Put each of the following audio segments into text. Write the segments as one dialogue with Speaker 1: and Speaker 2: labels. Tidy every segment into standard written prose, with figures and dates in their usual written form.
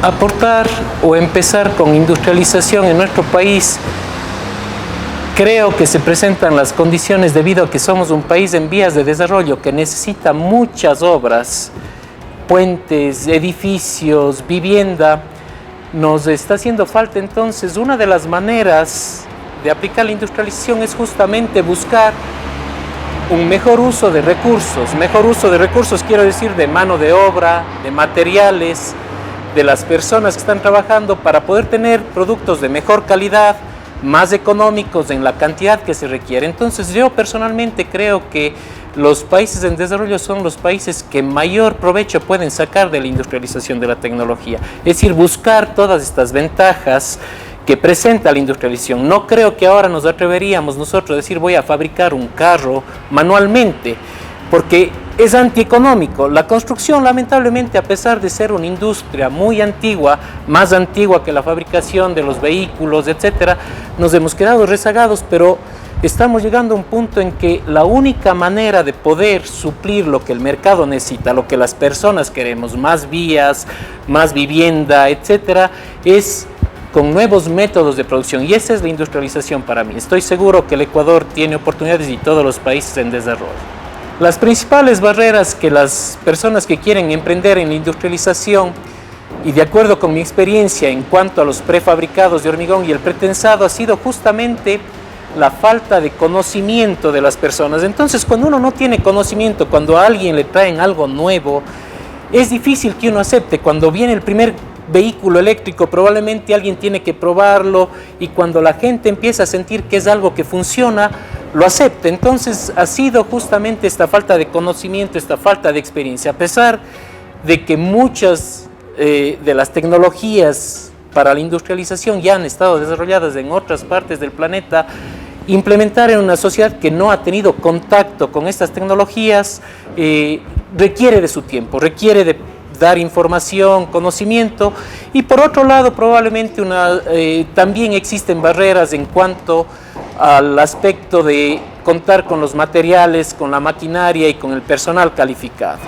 Speaker 1: aportar o empezar con industrialización en nuestro país, creo que se presentan las condiciones debido a que somos un país en vías de desarrollo que necesita muchas obras, puentes, edificios, vivienda. Nos está haciendo falta entonces una de las maneras de aplicar la industrialización es justamente buscar un mejor uso de recursos quiero decir de mano de obra, de materiales, de las personas que están trabajando para poder tener productos de mejor calidad, más económicos en la cantidad que se requiere. Entonces yo personalmente creo que los países en desarrollo son los países que mayor provecho pueden sacar de la industrialización de la tecnología, es decir, buscar todas estas ventajas que presenta la industrialización. No creo que ahora nos atreveríamos nosotros a decir voy a fabricar un carro manualmente, porque es antieconómico. La construcción, lamentablemente, a pesar de ser una industria muy antigua, más antigua que la fabricación de los vehículos, etcétera, nos hemos quedado rezagados, pero estamos llegando a un punto en que la única manera de poder suplir lo que el mercado necesita, lo que las personas queremos, más vías, más vivienda, etcétera, es con nuevos métodos de producción, y esa es la industrialización para mí. Estoy seguro que el Ecuador tiene oportunidades y todos los países en desarrollo. Las principales barreras que las personas que quieren emprender en la industrialización, y de acuerdo con mi experiencia en cuanto a los prefabricados de hormigón y el pretensado, ha sido justamente la falta de conocimiento de las personas. Entonces, cuando uno no tiene conocimiento, cuando a alguien le traen algo nuevo, es difícil que uno acepte. Cuando viene el primer vehículo eléctrico, probablemente alguien tiene que probarlo, y cuando la gente empieza a sentir que es algo que funciona, lo acepta. Entonces ha sido justamente esta falta de conocimiento, esta falta de experiencia. A pesar de que muchas de las tecnologías para la industrialización ya han estado desarrolladas en otras partes del planeta, implementar en una sociedad que no ha tenido contacto con estas tecnologías requiere de su tiempo, requiere de dar información, conocimiento, y por otro lado probablemente también existen barreras en cuanto al aspecto de contar con los materiales, con la maquinaria y con el personal calificado.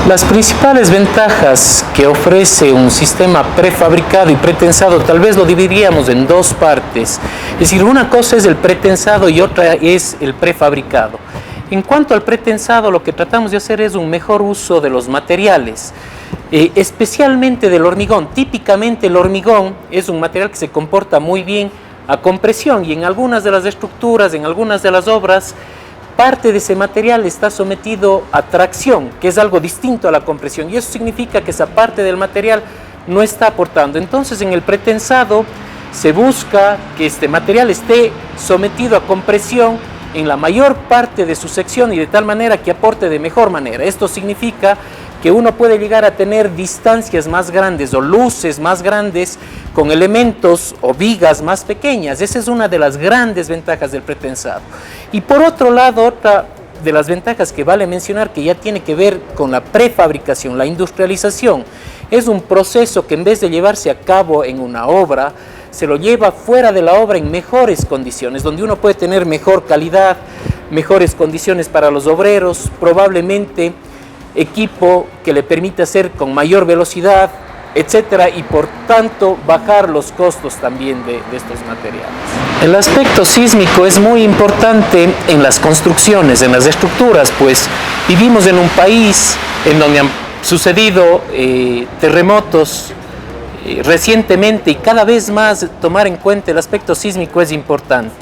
Speaker 1: Las principales ventajas que ofrece un sistema prefabricado y pretensado, tal vez lo dividiríamos en dos partes, es decir, una cosa es el pretensado y otra es el prefabricado. En cuanto al pretensado, lo que tratamos de hacer es un mejor uso de los materiales, especialmente del hormigón. Típicamente el hormigón es un material que se comporta muy bien a compresión, y en algunas de las estructuras, en algunas de las obras, parte de ese material está sometido a tracción, que es algo distinto a la compresión, y eso significa que esa parte del material no está aportando. Entonces en el pretensado se busca que este material esté sometido a compresión en la mayor parte de su sección y de tal manera que aporte de mejor manera. Esto significa que uno puede llegar a tener distancias más grandes o luces más grandes con elementos o vigas más pequeñas. Esa es una de las grandes ventajas del pretensado. Y por otro lado, otra de las ventajas que vale mencionar, que ya tiene que ver con la prefabricación, la industrialización, es un proceso que en vez de llevarse a cabo en una obra, se lo lleva fuera de la obra en mejores condiciones, donde uno puede tener mejor calidad, mejores condiciones para los obreros, probablemente equipo que le permite hacer con mayor velocidad, etcétera, y por tanto bajar los costos también de estos materiales. El aspecto sísmico es muy importante en las construcciones, en las estructuras, pues vivimos en un país en donde han sucedido terremotos recientemente, y cada vez más tomar en cuenta el aspecto sísmico es importante.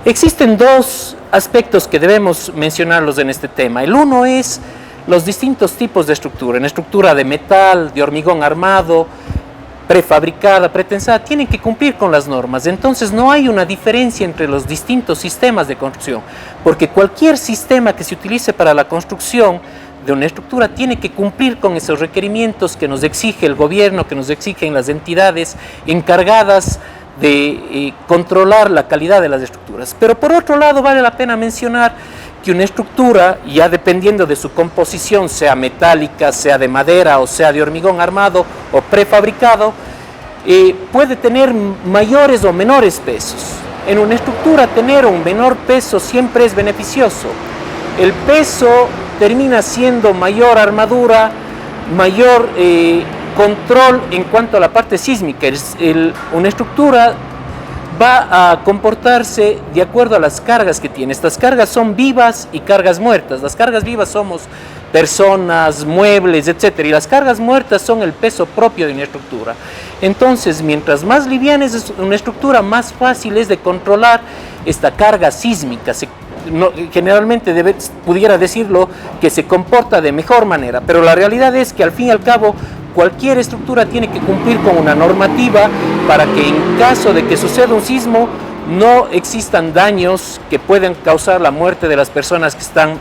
Speaker 1: Existen dos aspectos que debemos mencionarlos en este tema. El uno es los distintos tipos de estructura. En estructura de metal, de hormigón armado, prefabricada, pretensada, tienen que cumplir con las normas. Entonces no hay una diferencia entre los distintos sistemas de construcción, porque cualquier sistema que se utilice para la construcción de una estructura tiene que cumplir con esos requerimientos que nos exige el gobierno, que nos exigen las entidades encargadas de controlar la calidad de las estructuras. Pero por otro lado vale la pena mencionar que una estructura, ya dependiendo de su composición, sea metálica, sea de madera o sea de hormigón armado o prefabricado, puede tener mayores o menores pesos. En una estructura tener un menor peso siempre es beneficioso. El peso termina siendo mayor armadura, mayor control en cuanto a la parte sísmica. Una estructura va a comportarse de acuerdo a las cargas que tiene. Estas cargas son vivas y cargas muertas. Las cargas vivas somos personas, muebles, etc. Y las cargas muertas son el peso propio de una estructura. Entonces, mientras más liviana es una estructura, más fácil es de controlar esta carga sísmica. Generalmente pudiera decirlo que se comporta de mejor manera, pero la realidad es que al fin y al cabo cualquier estructura tiene que cumplir con una normativa para que en caso de que suceda un sismo no existan daños que puedan causar la muerte de las personas que están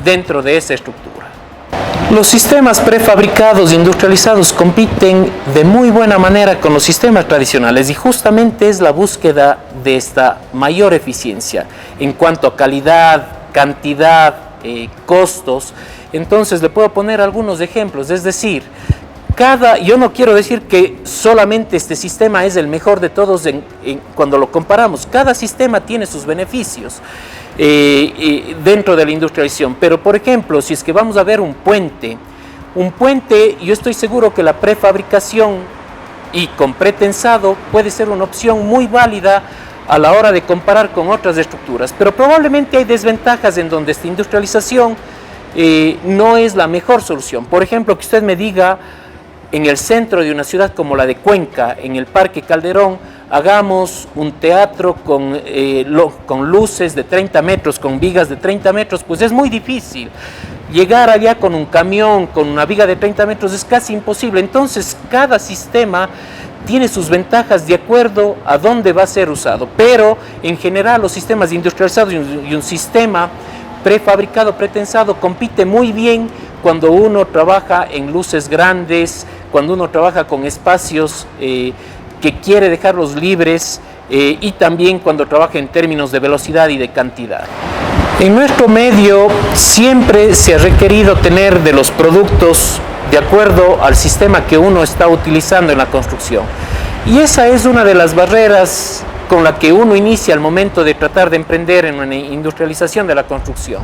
Speaker 1: dentro de esa estructura. Los sistemas prefabricados e industrializados compiten de muy buena manera con los sistemas tradicionales y justamente es la búsqueda de esta mayor eficiencia en cuanto a calidad, cantidad, costos. Entonces le puedo poner algunos ejemplos, es decir, yo no quiero decir que solamente este sistema es el mejor de todos cuando lo comparamos. Cada sistema tiene sus beneficios dentro de la industrialización. Pero, por ejemplo, si es que vamos a ver un puente, yo estoy seguro que la prefabricación y con pretensado puede ser una opción muy válida a la hora de comparar con otras estructuras. Pero probablemente hay desventajas en donde esta industrialización no es la mejor solución. Por ejemplo, que usted me diga, en el centro de una ciudad como la de Cuenca, en el Parque Calderón, hagamos un teatro con luces de 30 metros, con vigas de 30 metros, pues es muy difícil. Llegar allá con un camión, con una viga de 30 metros, es casi imposible. Entonces, cada sistema tiene sus ventajas de acuerdo a dónde va a ser usado. Pero, en general, los sistemas industrializados y un sistema prefabricado, pretensado, compite muy bien cuando uno trabaja en luces grandes, cuando uno trabaja con espacios que quiere dejarlos libres y también cuando trabaja en términos de velocidad y de cantidad. En nuestro medio siempre se ha requerido tener de los productos de acuerdo al sistema que uno está utilizando en la construcción. Y esa es una de las barreras con la que uno inicia al momento de tratar de emprender en una industrialización de la construcción.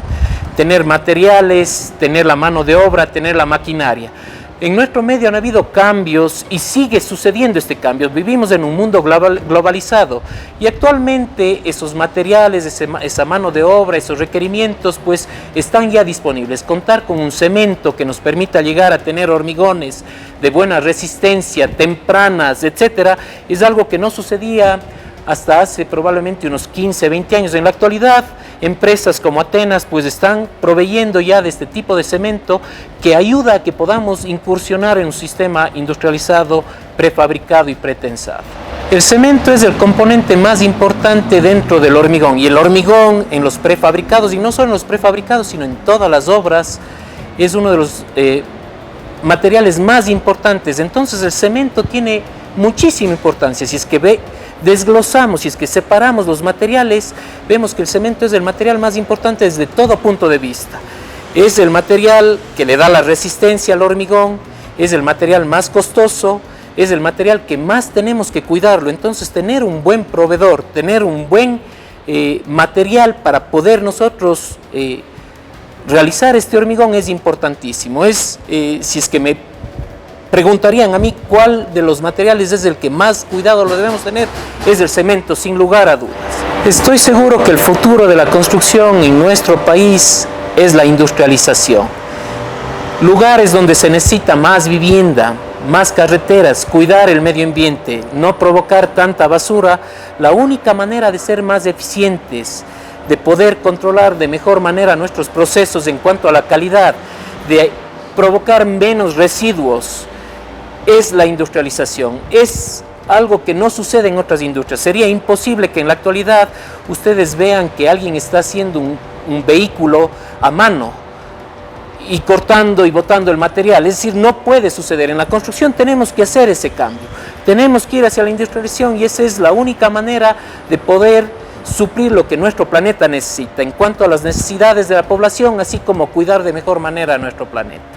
Speaker 1: Tener materiales, tener la mano de obra, tener la maquinaria. En nuestro medio han habido cambios y sigue sucediendo este cambio. Vivimos en un mundo globalizado y actualmente esos materiales, esa mano de obra, esos requerimientos, pues están ya disponibles. Contar con un cemento que nos permita llegar a tener hormigones de buena resistencia, tempranas, etcétera, es algo que no sucedía hasta hace probablemente unos 15, 20 años. En la actualidad, empresas como Atenas pues están proveyendo ya de este tipo de cemento que ayuda a que podamos incursionar en un sistema industrializado, prefabricado y pretensado. El cemento es el componente más importante dentro del hormigón, y el hormigón en los prefabricados, y no solo en los prefabricados, sino en todas las obras, es uno de los materiales más importantes. Entonces el cemento tiene muchísima importancia. Si es que desglosamos, si es que separamos los materiales, vemos que el cemento es el material más importante desde todo punto de vista. Es el material que le da la resistencia al hormigón, es el material más costoso, es el material que más tenemos que cuidarlo. Entonces, tener un buen proveedor, tener un buen material para poder nosotros realizar este hormigón es importantísimo. Si es que me preguntarían a mí cuál de los materiales es el que más cuidado lo debemos tener, es el cemento, sin lugar a dudas. Estoy seguro que el futuro de la construcción en nuestro país es la industrialización. Lugares donde se necesita más vivienda, más carreteras, cuidar el medio ambiente, no provocar tanta basura, la única manera de ser más eficientes, de poder controlar de mejor manera nuestros procesos en cuanto a la calidad, de provocar menos residuos, es la industrialización. Es algo que no sucede en otras industrias. Sería imposible que en la actualidad ustedes vean que alguien está haciendo un vehículo a mano y cortando y botando el material. Es decir, no puede suceder. En la construcción tenemos que hacer ese cambio. Tenemos que ir hacia la industrialización y esa es la única manera de poder suplir lo que nuestro planeta necesita en cuanto a las necesidades de la población, así como cuidar de mejor manera a nuestro planeta.